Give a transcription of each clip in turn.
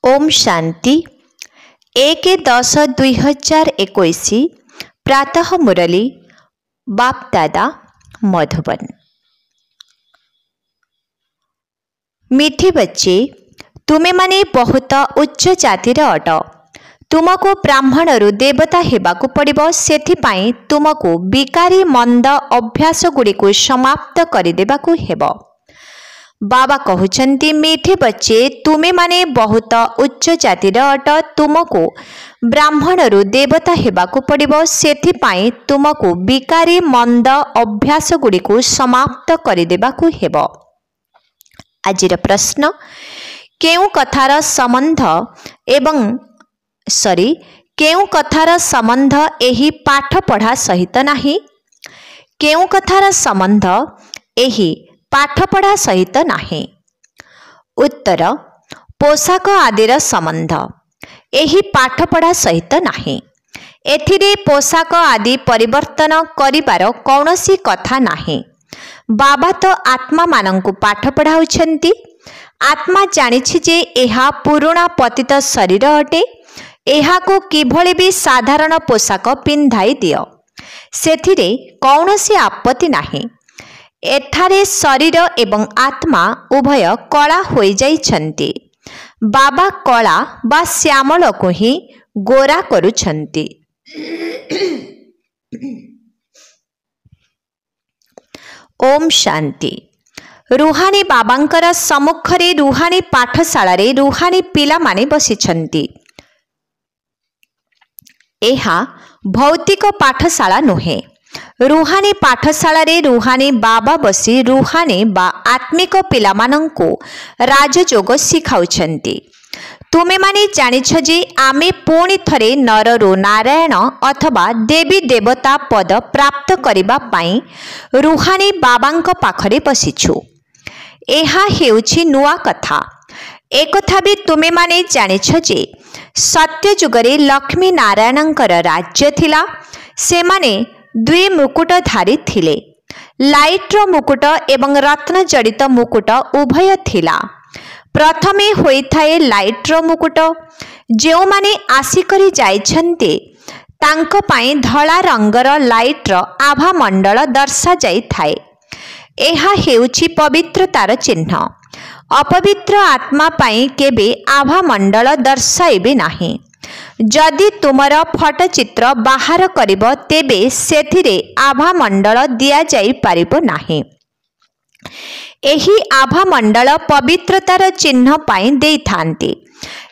ओम शांति 1-10-2021 प्रातः मुरली बाप दादा मधुबन। मीठे बच्चे, तुमे माने बहुत उच्च जातिर अट। तुमको ब्राह्मण रु देवता हेबाकु पड़िबो। सेथिपाई तुमको विकारी मंद अभ्यास गुड़िको समाप्त करिदेबाकु हेबो। बाबा कहउछन्ति, मीठे बच्चे तुमे माने बहुत उच्च जातिर अट। तुमको ब्राह्मण रु देवता हेबाकु पड़िबो। सेथिपाई तुमको विकारी मंद अभ्यास गुड़िको समाप्त करिदेबाकु हेबो। आजिर प्रश्न, केउ कथार संबंध एवं केउ कथार संबंध एही पाठ पढ़ा सहित नाही? केउ कथार संबंध एही पाठ पढ़ा सहित नाही? उत्तर, पोशाक आदिर संबंध एही पाठ पढ़ा सहित नाही। एथिरे पोशाक आदि परिवर्तन करिबार कौनसी कथा नाही। बाबा तो आत्मा मानंकु पाठ पढ़ाउछन्ति। आत्मा जानिछि जे एहा पुराणा पतित शरीर अटे। एहाको किभଳି भी साधारण पोशाक पिंधाई दियो, सेथिरे कौनसी आपत्ति नाही। एठारे शरीर एवं आत्मा उभय कला होई जाइछन्ति। बाबा कला बा श्यामल को ही गोरा करुछन्ति। ओम शांति। रुहानी बाबांकर सम्मुखरे रुहानी पाठशाला रे रुहानी पिला माने बसिछन्ति। एहा भौतिक पाठशाला नुहे। रुहानी पाठशाला रे रुहानी बाबा बसी रुहानी बा आत्मिक पिला मानंको राजयोग शिखाउछन्ति। तुमे माने जानिछ जे आमे पुणी थरे नररु नारायण अथवा देवी देवता पद प्राप्त करिबा पाई रुहानी बाबांक पाखरे बसिछु। एहा हेउछि नुआ कथा। एकथा भी तुमे माने जानिछ जे सत्य जुगरे लक्ष्मी नारायणंकर राज्य थिला। सेमाने दुई मुकुटधारी थिले। लाइट्र मुकुट एवं रत्न जड़ित मुकुट उभय थिला। प्रथमे होइथाए लाइट्र मुकुट। जो माने आसिकरी जाइछन्ते तांको पाई धला रंगर लाइट्र आभा मंडल दर्शा जाई थाए। एहा हेउछि पवित्रतार चिन्ह। अपवित्र आत्मा पाई केबे आभा मंडल दर्शाइबे नाही। जदि तुमर फटचित्र बाहर करिब तेबे सेथिरे आभा मंडल दिया जाई पारिबो नाही। एही आभा मंडल पवित्रतार चिन्ह पाई देई थांती।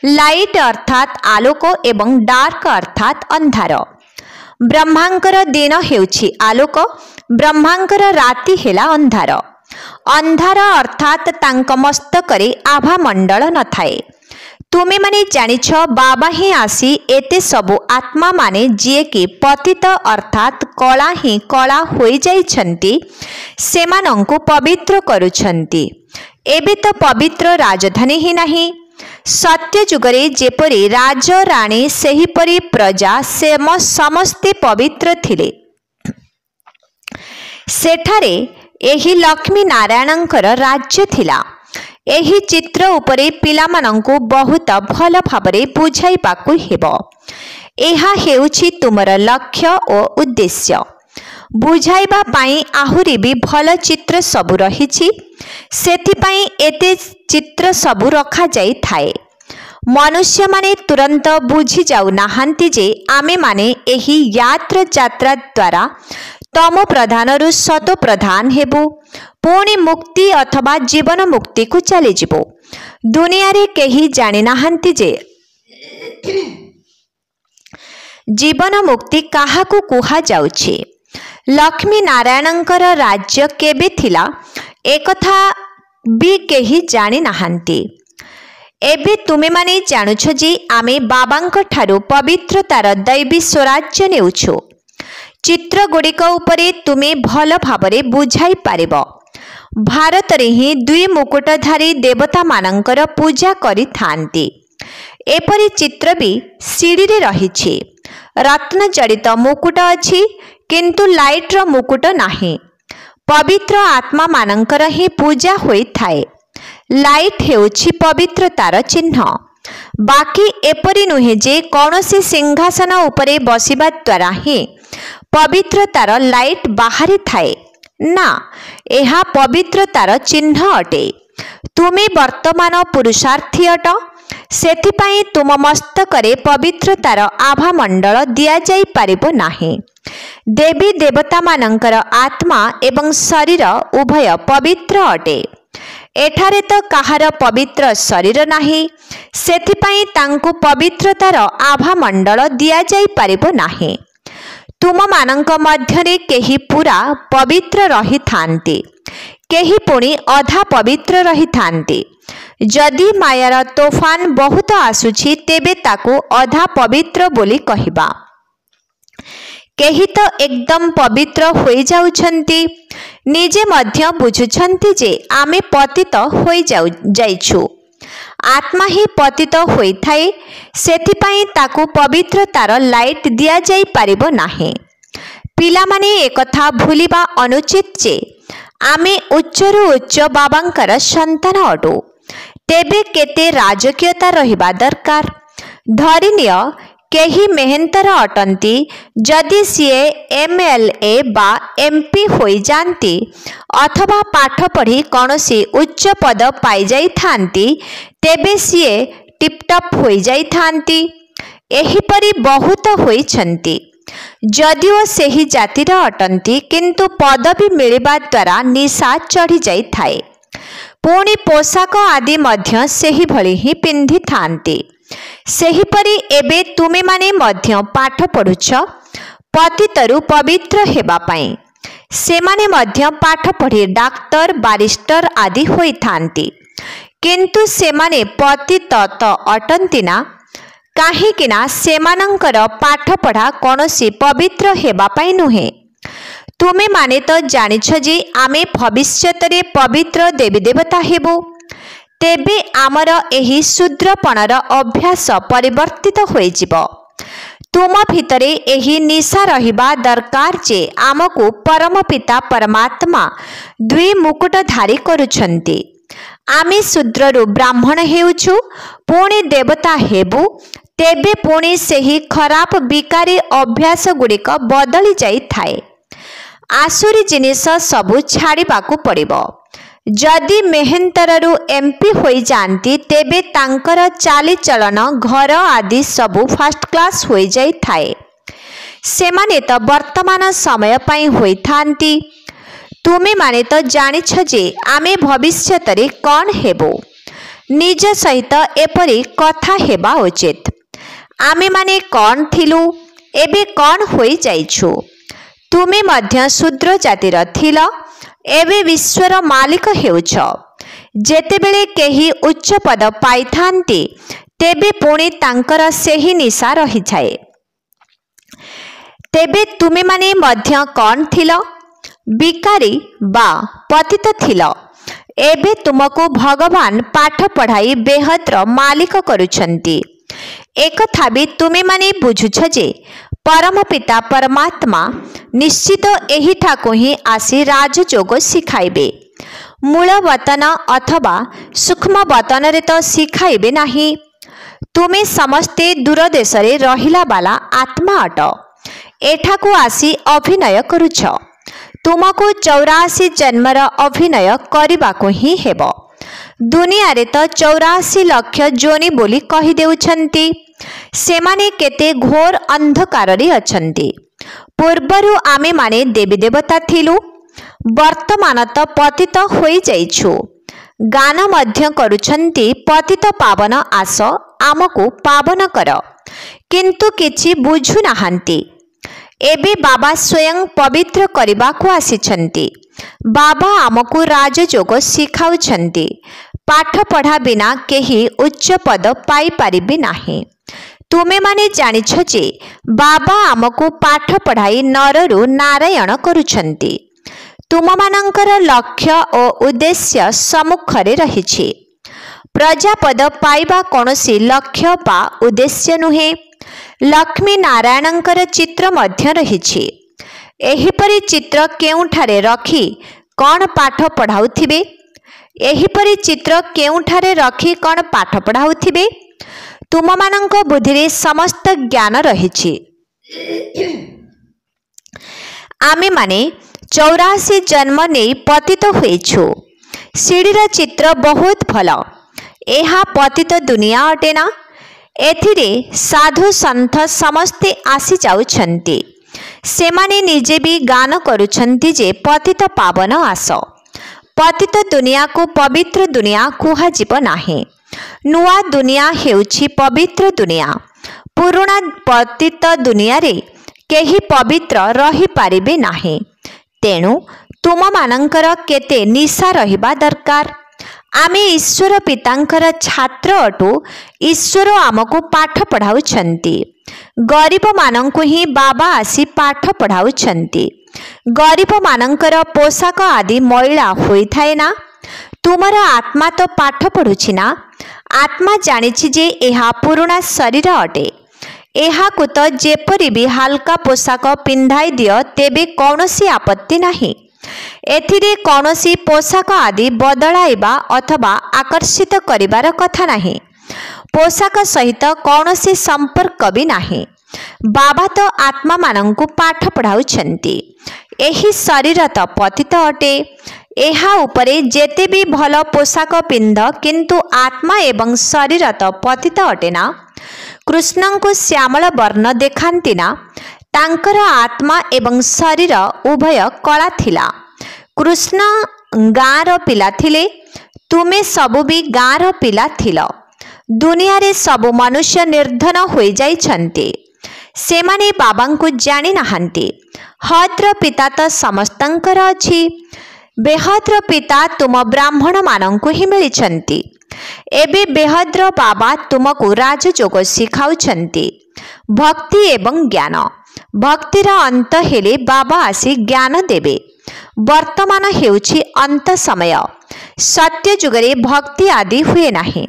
लाइट अर्थात आलोक एवं डार्क अर्थात अंधार। ब्रह्मांकर दिन हेउछि आलोक, ब्रह्मांकर राति हेला अंधार। अंधार अर्थात तांक मस्तकरे आभा मंडल न थाए। तुमे माने जानिछ बाबा ही आसी एते सबु आत्मा माने जिए कि पतित अर्थात कला ही कला होई जाइछन्ति सेमानंकु पवित्र करुछन्ति। एबे तो पवित्र राजधानी ही नाही। सत्य जुगरे जेपरि राज राणी सेहिपरि प्रजा समस्ते पवित्र थिले। सेठारे एही लक्ष्मी नारायणंकर राज्य थिला। एही चित्र उपरे पिलामानंकु बहुत भल भाबरे बुझाइबाकु हेबो। एहा हेउछि तुमर लक्ष्य ओ उद्देश्य। बुझाइबा पाई आहुरी भी भल चित्र सबु रहिछि। सेथिपाई एते चित्र सबु रखा जाई थाए। मनुष्य माने तुरंत बुझी जाउ नाहांती जे आमे माने एही यात्रा द्वारा तमो प्रधान रु सतो प्रधान हेबु। पुणी मुक्ति अथवा जीवन मुक्ति को चली जिबो। दुनिया रे केही जानि नाहांती जे जीवन मुक्ति काहाकु कुहा जाउछि। लक्ष्मी नारायणंकर राज्य केबे थिला एकथा भी केही जानि नाहांती। एबे तुमे माने जानुछ जे आमे बाबांक ठारू पवित्रतार दैवी स्वराज्य नेउछु। चित्र गुड़िक उपरे तुमे भल भाबरे बुझाई पारिब। भारत रे ही दुई मुकुटधारी देवता मानंकर पूजा करि थांती। एपरि चित्र भी सीढ़ी रे रहिछि। रत्न जड़ित मुकुट अछि किंतु लाइट्र मुकुट नाही। पवित्र आत्मा मानंकर ही पूजा होई थाए। लाइट हेउछि पवित्रतार चिन्ह। बाकी एपरि नुहे जे कौनसी सिंहासन उपरे बसिबा द्वारा ही पवित्रतार लाइट बाहरी थाए ना, यह पवित्रतार चिन्ह अटे। तुमे वर्तमान पुरुषार्थी अट, सेथिपाई तुम मस्तकरे पवित्रतार आभा मंडल दिया जाई पारिबो नाही। देवी देवता मानंकर आत्मा एवं शरीर उभय पवित्र अटे। एठारे तो काहार पवित्र शरीर नाही, सेथिपाई तांकु पवित्रतार आभा मंडल दिया जाई पारिबो नाही। तुम मानंक मध्यरे केही पूरा पवित्र रही थांती, केही पुणी अधा पवित्र रही थांती। जदि मायार तोफान बहुत आसुछि तेबे ताकु अधा पवित्र बोली कहिबा। केही तो एकदम पवित्र होई जाउछंती, निजे मध्य बुझुछंती जे आमे पतित होई जाइछु। आत्मा ही पतित होई थाए, सेथिपाई ताकु पवित्रतार लाइट दिया जाई पारिबो नाही। पिला माने एकथा भूलिबा अनुचित जे आमे उच्चरु उच्च बाबांकर संतान अटु। तेबे केते राजकीयता रहिबा दरकार। धरिनिय केही मेहनतर अटंती, जदि सीए एमएलए बा एमपी होई जानती अथवा पाठ पढ़ी कौनसी उच्च पद पाई जाई थांती, तेबे सीए टिपटप होई जाई थांती। एहीपरि बहुत होई छंती। जदिओ सेही जातिर अटंती, किंतु पदवी मिलिबा द्वारा निशा चढ़ी जाई थाए। पुणी पोशाक आदि मध्य सेही भली ही पिंधि थांती। सेहीपरि एबे तुमे माने मध्य पाठ पढ़ुछ पतितरु पवित्र हेबा पाई। सेमाने मध्य पाठ पढ़ी डाक्टर बारिस्टर आदि होई थांती, किंतु सेमाने पतित तो अटंती ना, काहीकिना सेमानंकर पाठ पढ़ा कौनसी पवित्र हेबा पाई नुहे। तुमे माने तो जानिछ जे आमे भविष्यतरे पवित्र देवी देवता हेबो। तेबे आमर एही शूद्रपणर अभ्यास परिवर्तित होई जिवो। तुम भितरे एही निशा रहिबा दरकार जे आमको परम पिता परमात्मा द्वि मुकुटधारी करुछंती। आमे शूद्ररु ब्राह्मण हेउछु, पुणी देवता हेबु, तेबे पुणी सेही खराब विकारी अभ्यास गुड़िक बदली जाई थाए। आसुरी जिनिस सबु छाड़िबाकु पड़िबो। जदि मेहनतरु एमपी होई जानती, तेबे तांकर चाली चलन घर आदि सबु फर्स्ट क्लास होई जाई थाए। सेमाने तो वर्तमान समय पाई होई थांती। तुमे माने तो जानिछ जे आमे भविष्यतरे कौन हेबो। निज सहित एपरी कथा हेबा उचित। आमे माने कौन थिलु, एबे कौन होई जाइछु। तुमे मध्य शूद्र जातिर थिल, एबे विश्वर मालिक हेउछ। जेतेबेले केही उच्च पद पाई थांती, तेबे पुणी तांकर सेही निशा रही जाए। तेबे तुमे माने मध्य कौन थिल, बिकारी बा पतित थिल। एबे तुमको भगवान पाठ पढ़ाई बेहतर मालिक करुछंती। एकथा भी तुमे माने बुझुछ जे परम पिता परमात्मा निश्चित एही ठाकु ही आसी राजयोग शिखाइबे। मूल वतन अथवा सूक्ष्म वतन रे तो शिखाइबे नाही। तुमे समस्ते दूर देश रे रहिला बाला आत्मा अट। एठाकु आसी अभिनय करुछ। तुमको 84 जन्मर अभिनय करबाको ही हेबो। दुनिया रे तो 84 लाख जोनी बोली कहि देउछंती। सेमाने केते घोर अंधकार रे अछंती। पूर्वरु आमे माने देवी देवता थिलु, वर्तमान तो पतित होई जाइछु। गान मध्य करुछंती, पतित पावन आस आमको पावन कर, किंतु किछि बुझु नाहंती। एबे बाबा स्वयं पवित्र करबा को आसीछंती। बाबा आमको राजयोग शिखाउछंती। पाठ पढ़ा बिना केही उच्च पद पाई पारिबे नाही। तुमे माने जानिछ जे बाबा आमको पाठ पढ़ाई नररु नारायण करुछंती। तुममानंकर लक्ष्य और उद्देश्य सम्मुखरे रहिछि। प्रजापद पाइबा कौनसी लक्ष्य बा उद्देश्य नुहे। लक्ष्मी नारायणंकर चित्र मध्य रहिछि। एहिपरि चित्र केउठारे रखी कौन पाठ पढ़ाउथिबे? एहिपरि चित्र केउठारे रखी कौन पाठ पढ़ाउथिबे? तुमମାନଙ୍କ बुद्धिरे समस्त ज्ञान रहिछि। आमे माने 84 जन्म नहीं पतित होइछु। सीढ़ीर चित्र बहुत भल। एहा पतित दुनिया अटेना। एथिरे साधु सन्थ समस्ते आसी जाउछन्ति। सेमाने निजे भी गान करुछन्ति जे पतित पावन आस। पतित दुनिया को पवित्र दुनिया कुहाजिब नाही। नुआ दुनिया हेउछि पवित्र दुनिया। पुराना पतित दुनिया रे केही पवित्र रही पारिबे नाही। तेणु तुम मानकर केते निशा रहिबा दरकार। आमे ईश्वर पितांकर छात्र अटु। ईश्वर आमको पाठ पढ़ाउछन्ति। गरीब मानंकु ही बाबा आसी पाठ पढ़ाउछन्ति। गरीब मानंकर पोशाक आदि मैला होई थाए ना। तुमर आत्मा तो पाठ पढ़ुछि ना। आत्मा जानिछि जे एहा पुराना शरीर अटे। एहाकु तो जेपरि भी हल्का पोशाक पिंधाई दियो तेबे कौनसी आपत्ति नाही। एथिरे कौनसी पोशाक आदि बदलाइबा अथवा आकर्षित करिबार कथा नाही। पोशाक सहित कौनसी संपर्क भी नाही। बाबा तो आत्मा मानंकु पाठ पढ़ाउछन्ति। एही शरीर तो पतित अटे। एहा उपरे जेते भी भल पोशाक पिंध किंतु आत्मा एवं शरीर तो पतित अटे ना। कृष्ण को श्यामल वर्ण देखांती ना। तांकर आत्मा एवं शरीर उभय कला थिला। कृष्ण गाँर पिला थिले। तुमे सबु भी गाँर पिला थिल। दुनिया रे सबु मनुष्य निर्धन होई जाइछन्ति। सेमाने बाबांकु जानि नाहंती। हद्र पिता तो समस्तंकर अछि। बेहद्र पिता तुम ब्राह्मण मानंकु ही मिलिछन्ति। एबे बेहद्र बाबा तुमको राजयोग शिखाउछन्ति। भक्ति एवं ज्ञान। भक्तिर अंत हेले बाबा आसी ज्ञान देबे। वर्तमान हेउछि अंत समय। सत्य जुगरे भक्ति आदि हुए नाही।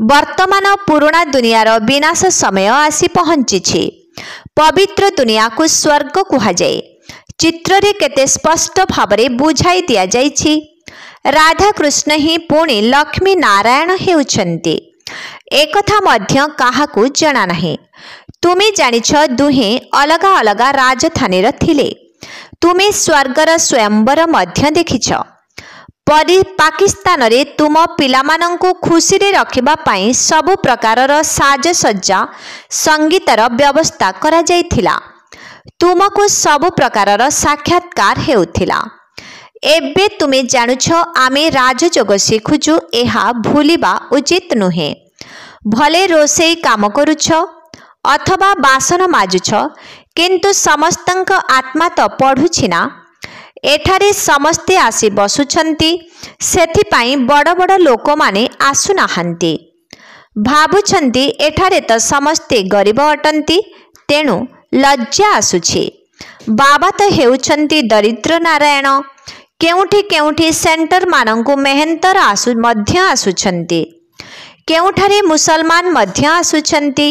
वर्तमान पुराना दुनियार विनाश समय आसी पहुंचिछि। पवित्र दुनिया को स्वर्ग कुहा जाए। चित्र रे केते स्पष्ट भावरे बुझाई दिया जाइछि। राधा कृष्ण ही पुणी लक्ष्मी नारायण हेउछन्ति। एकथा मध्य काहाकू जना नाही। तुमे जानिछ दुहे अलगा अलगा राजधानी थिले। तुमे स्वर्गर स्वयंवर मध्य देखिछ। पाकिस्तान रे तुम पिलामानंकु खुशी रे रखिबा पई सब प्रकारर साजसज्जा संगीतर व्यवस्था करा जाइथिला। तुमको सब प्रकारर साक्षात्कार हेउथिला। एबे तुमे जानुछ आमे राजयोग शिखुछु। एहा भूलिबा उचित नुहे। भले रोसेई काम करुछ अथवा बासन माजुछ किंतु समस्तंक आत्मा तो पढ़ुछि ना। एठारे समस्ते आसी बसुछन्ति। सेथिपाई बड़ बड़ लोक माने आसु नाहंती। भाबुछन्ति एठारे तो समस्ते गरीब अटंती। तेणु लज्जा आसुछि। बाबा तो हेउछन्ति दरिद्र नारायण। केउठी केउठी सेंटर मानंकु मेहंतर आसु मध्य आसुछन्ति। केउठारे मुसलमान मध्य आसुछन्ति।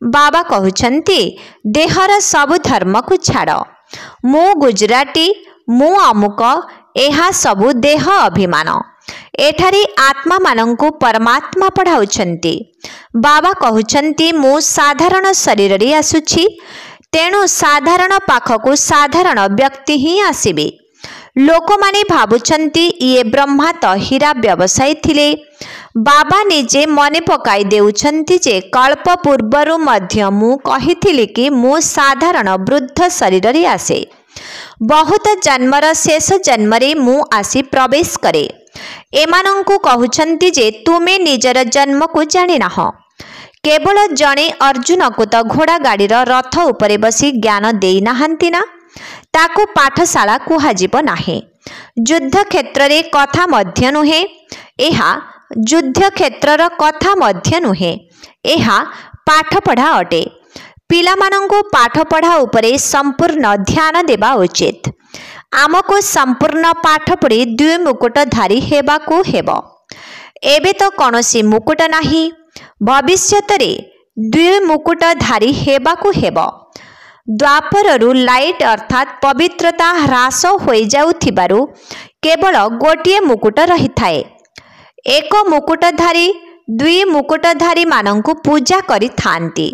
बाबा कहउछन्ति देहर सब धर्म को छाड़। मु गुजराती मु अमुक एहा सबु देह अभिमान। एठारे आत्मा मानंकु परमात्मा पढ़ाउछन्ति। बाबा कहउछन्ति मु साधारण शरीर रे आसुछि। तेणु साधारण पाखकु साधारण व्यक्ति ही आसीबे। लोक माने भाबुछन्ति ये ब्रह्मा तो हीरा व्यवसायी थिले। बाबा निजे मने पकाई देउछन्ति जे कल्प पूर्वरु मध्य मु कहिथिली कि मु साधारण वृद्ध शरीर रे आसे। बहुत जन्मर शेष जन्मरे मु आसी प्रवेश करे। एमानंकु कहउछन्ति जे तुमे निजर जन्म को जानि नाह। केवल जणे अर्जुन को तो घोड़ा गाड़ीर रथ उपरे बसी ज्ञान देई नाहंती ना। ताकू पाठशाला कुहाजिब नाही। युद्ध क्षेत्र रे कथा मध्य नुहे। एहा युद्ध क्षेत्रर कथा मध्य नुहे। एहा पाठ पढ़ा अटे। पिलामानंकु पाठ पढ़ा उपरे संपूर्ण ध्यान देबा उचित। आमको संपूर्ण पाठ पढ़ी दुई मुकुटधारी हेबाकू हेबो। एबे तो कौनसी मुकुट नाही। भविष्यत रे दुई मुकुटधारी हेबाकू हेबो। द्वापररु लाइट अर्थात पवित्रता ह्रास होई जाउथिबारु केवल गोटिए मुकुट रही थाए। एक मुकुटधारी दुई मुकुटधारी मानंकु पूजा करिथांती।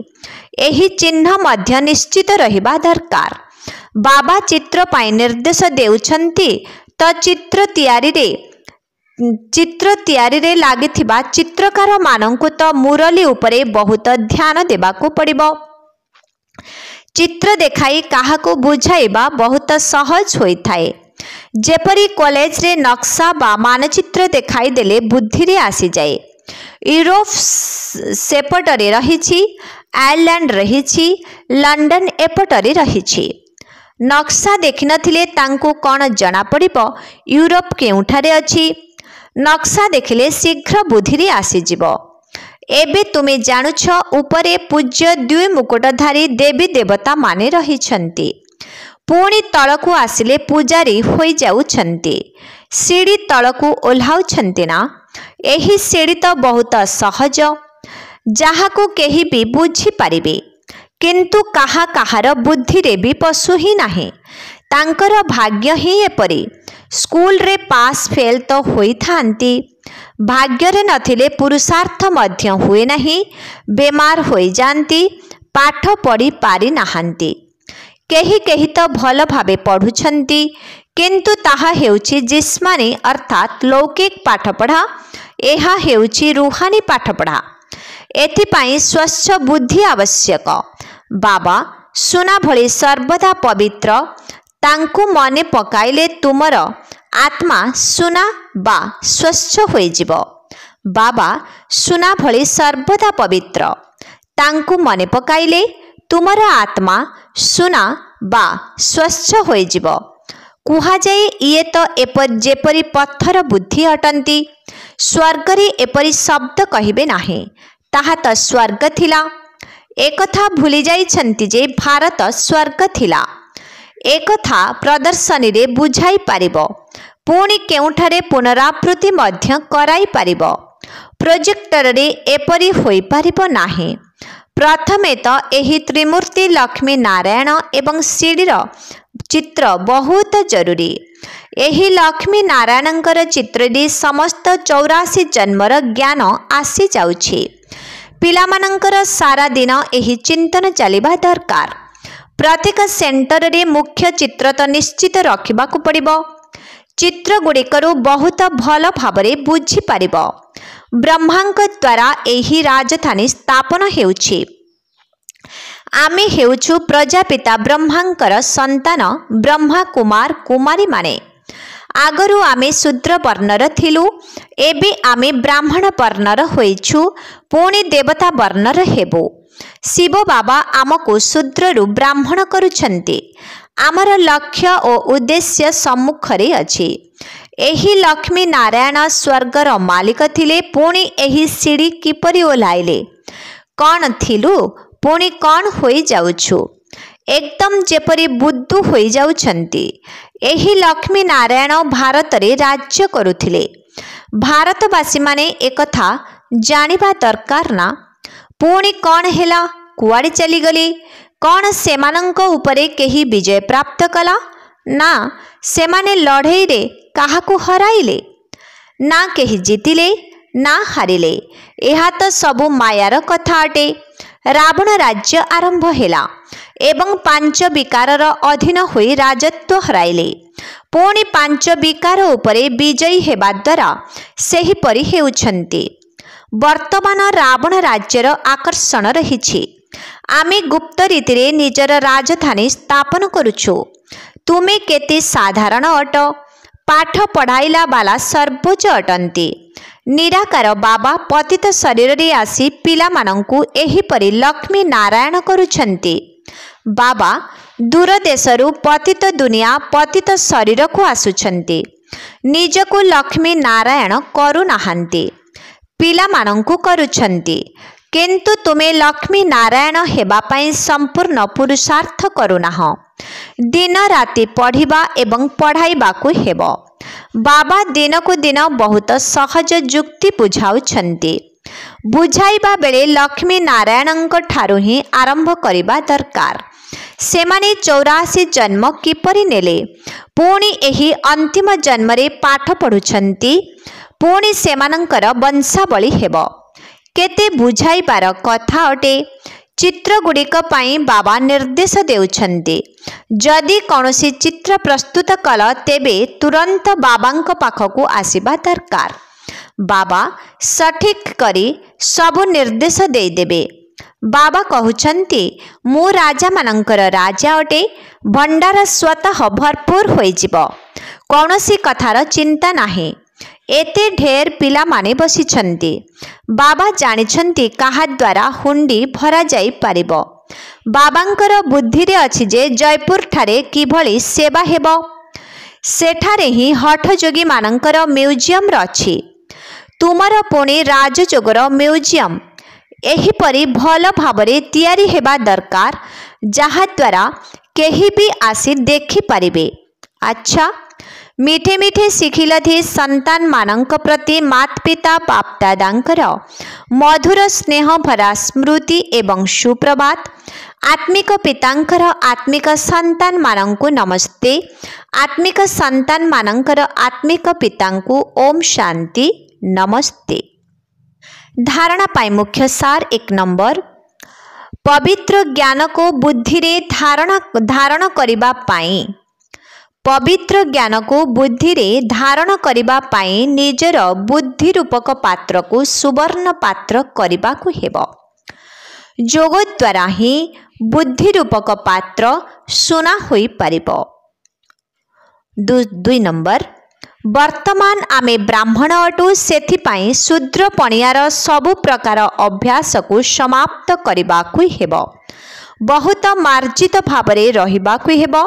एही चिन्ह मध्य निश्चित रहिबा दरकार। बाबा चित्र पाई निर्देश देउछंती तो चित्र तैयारी रे लागिथिबा चित्रकार मानंकु तो मुरली उपरे बहुत ध्यान देबाकू पड़िबो। चित्र देखाई काहाकू बुझाइबा बहुत सहज होइथाए। जेपरी कॉलेज रे नक्शा बा मानचित्र देखाई देले बुद्धि रे आसी जाए। यूरोप सेपटरे रहिछि, आयरलैंड रहिछि, लंडन एपटरे रहिछि। नक्शा देखिनथिले तांकू कोन जଣା पड़िबो यूरोप केउठारे अछि। नक्शा देखिले शीघ्र बुद्धि रे आसी जिवो। एबे तुमे जानुछ उपरे पूज्य दुई मुकुटधारी देवी देवता माने रहिछंती। पुणी तळकू आसिले पूजारी होई जाउछंती। सीढ़ी तळकू ओल्हाउछंती ना। एही सीढ़ी तो बहुत सहज, जाहाकू केही भी बुझी पारिबे, किंतु काहा काहार बुद्धि रे भी पशु ही नाही। तांकर भाग्य ही एपरी। स्कूल रे पास फेल तो होई थांती। भाग्य रे नथिले पुरुषार्थ मध्य हुए नहीं। बेमार होई जानती, पाठ पढ़ी पारि नाहांती। केही केही तो भल भावे पढ़ुछंती, किंतु ताहा हेउछि जिस्मानी अर्थात लौकिक पाठपढ़ा। एहा हेउछि रूहानी पाठपढ़ा। एथिपाई स्वच्छ बुद्धि आवश्यक। बाबा सुना भली सर्वदा पवित्र। तांकु मने पकाइले तुमर आत्मा सुना बा स्वच्छ होई जिवो। बाबा सुना भली सर्वदा पवित्र। तांकु मने पकाइले तुमर आत्मा सुना बा स्वच्छ होई जिवो। कुहा जाए इए तो जेपरी पत्थर बुद्धि अटंती। स्वर्ग रे एपरी शब्द कहिबे नाही। ताहा तो स्वर्ग थिला। एकथा भूली जाइछंती जे भारत स्वर्ग थिला। एकथा प्रदर्शनी रे बुझाई पारिबो। पुणी केउठारे पुनरावृत्ति मध्य कराई पारिबो। प्रोजेक्टर रे एपरी होई पारिबो नाही। प्रथमे तो एही त्रिमूर्ति लक्ष्मी नारायण एवं सीढ़ीर चित्र बहुत जरूरी। एही लक्ष्मी नारायणकर चित्र रे समस्त 84 जन्मर ज्ञान आसी जाउछि। पिलामानंकर सारा दिन एही चिंतन चलिबा दरकार। प्रत्येक सेंटर रे मुख्य चित्र तो निश्चित रखिबाकू पड़िबो। चित्र गुड़िकरू बहुत भल भावरे बुझी पारिबो। ब्रह्मांक द्वारा एही राजधानी स्थापन हेउछि। आमे हेउछु प्रजापिता ब्रह्मांकर संतान ब्रह्मा कुमार कुमारी माने। आगरू आमे शूद्र वर्णर थिलु, एबे आमे ब्राह्मण वर्णर होइछु, पुणी देवता वर्णर हेबो। शिव बाबा आमको शूद्ररु ब्राह्मण करुछंती। आमर लक्ष्य और उद्देश्य सम्मुखरे अछि। एही लक्ष्मी नारायण स्वर्गर मालिक थिले, पुणी एही सीढ़ी किपरि ओह्लाइले? कौन थिलु पुणी कौन होई जाउछु? एकदम जेपरि बुद्धू होई जाउछंती। एही लक्ष्मी नारायण भारत रे राज्य करुथिले। भारतवासी माने एकथा जानिबा दरकार ना। पुणी कौन हेला? कुआड़े चली गली? कौन सेमानंक उपरे केही विजय प्राप्त कला? ना, सेमाने लड़ाई रे काहाकू हराइले। ना केही जीतिले ना हारिले। एहा तो सबु मायार कथा अटे। रावण राज्य आरंभ हेला एवं 5 विकारर अधीन होई राजत्व हराइले। पुणी 5 विकार उपरे विजयी हेबा द्वारा सेही परि हेउछंती। वर्तमान रावण राज्यर आकर्षण रहिछि। आमे गुप्त रीति रे निजर राजधानी स्थापन करुछु। तुमे केते साधारण अट? पाठ पढ़ाइला बाला सर्वोच्च अटंती। निराकार बाबा पतित शरीर रे आसी पिला मानंकु एही परि लक्ष्मी नारायण करुछंती। बाबा दूर देशरु पतित दुनिया पतित शरीर को आसुछंती। निजको लक्ष्मी नारायण करू नाहांती, पिला मानंकु करुछंती। किंतु तुमे लक्ष्मी नारायण हेबा पाई संपूर्ण पुरुषार्थ करुनाह। दिन राति पढ़िबा एवं पढ़ाइबाकू हेबो। बाबा दिन को दिन बहुत सहज जुक्ति बुझाउछंती। बुझाइबा बेले लक्ष्मी नारायणଙ୍କ ठारू ही आरंभ करिबा दरकार। सेमाने 84 जन्म किपरि नेले, पुणी एही अंतिम जन्म रे पाठ पढ़ुछंती। पुणी सेमानंकर वंशावली हेबो। केते बुझाइबार कथा अटे। चित्रगुड़िक पाई बाबा निर्देश देउछन्ति। जदि कौनसी चित्र प्रस्तुत कल तेबे तुरंत बाबांक पाखकु आसिबा दरकार। बाबा सठिक करी सबु निर्देश देदेबे। बाबा कहउछन्ति मु राजा मानंकर राजा अटे। भंडार स्वतः भरपूर होइजिबो। कौनसी कथार चिंता नाही। एते ढेर पिला माने बसिछन्ति। बाबा जानिछन्ति काहा द्वारा हुंडी भरा जाई पारिबो। बाबांकर बुद्धि रे अछि जे जयपुर ठारे किभଳି सेवा हेबो। सेठारे ही हठ जोगी मानंकर म्यूजियम रछि। तुमर पुणी राजजोगर म्यूजियम एही परी भल भाबरे तयारी हेबा दरकार जहा द्वारा केही भी आसी देखि पारिबे। अच्छा मीठे मीठे शिखिलधि संतान मानंक प्रति मात पिता बाप दादांकर मधुर स्नेह भरा स्मृति एवं सुप्रभात। आत्मिक पितांकर आत्मिक संतान मानंकु नमस्ते। आत्मिक संतान मानंकर आत्मिक पितांकु ओम शांति नमस्ते। धारणा पाई मुख्य सार 1 नंबर पवित्र ज्ञान को बुद्धि रे धारण करिबा पाई। पवित्र ज्ञान को बुद्धि रे धारण करिबा पाई निजर बुद्धि रूपक पात्र को सुवर्ण पात्र करिबा को हेबो। जोग द्वारा ही बुद्धि रूपक पात्र सुना होई पारिबो। 2 नंबर वर्तमान आमे ब्राह्मण अटू सेथिपाई शूद्र पणियार सबु प्रकार अभ्यास को समाप्त करिबा को हेबो। बहुत मार्जित भावरे रहिबा को हेबो।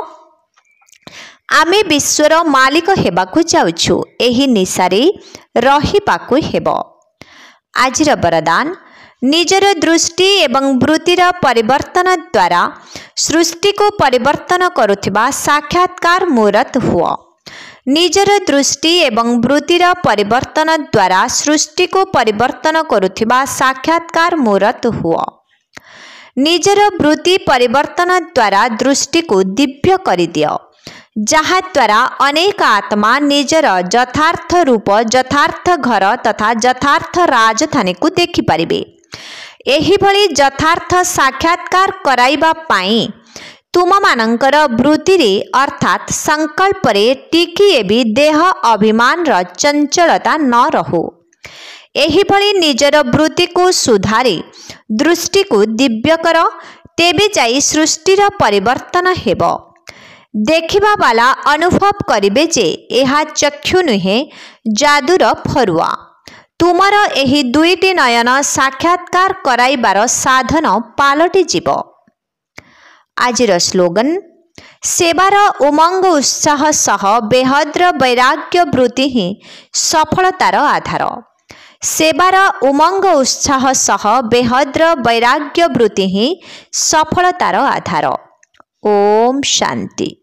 आमे विश्वर मालिक हेबाकु जाउछु। एही निसारे रहिबाकु हेबो। आजिर वरदान निजर दृष्टि एवं वृत्तिर परिवर्तन द्वारा सृष्टि को परिवर्तन करुथिबा साक्षात्कार मूर्त हुआ। निजर दृष्टि एवं वृत्तिर परिवर्तन द्वारा सृष्टि को परिवर्तन करुथिबा साक्षात्कार मूर्त हुआ। निजर वृत्ति परिवर्तन द्वारा दृष्टि को दिव्य करि दियो जहा द्वारा अनेक आत्मा निजर यथार्थ रूप यथार्थ घर तथा यथार्थ राजधानी को देखि पारिबे। एही भली यथार्थ साक्षात्कार कराइबा पाई तुम मानंकर वृत्ति रे अर्थात संकल्प रे टिकिए भी देह अभिमान र चंचलता न रहो। एही भली निजर वृत्ति को सुधारी दृष्टि को दिव्य कर तेबे जाई सृष्टिर परिवर्तन हेबो। देखिबा वाला अनुभव करिबे जे एहा चक्षु नुहे जादूर फरुआ। तुमर एही 2टी नयन साक्षात्कार कराइबार साधन पालटि जीव। आजिर स्लोगन सेवार उमंग उत्साह सह बेहद्र वैराग्य वृत्ति ही सफलतार आधार। सेवार उमंग उत्साह सह बेहद्र वैराग्य वृत्ति ही सफलतार आधार। ओम शांति।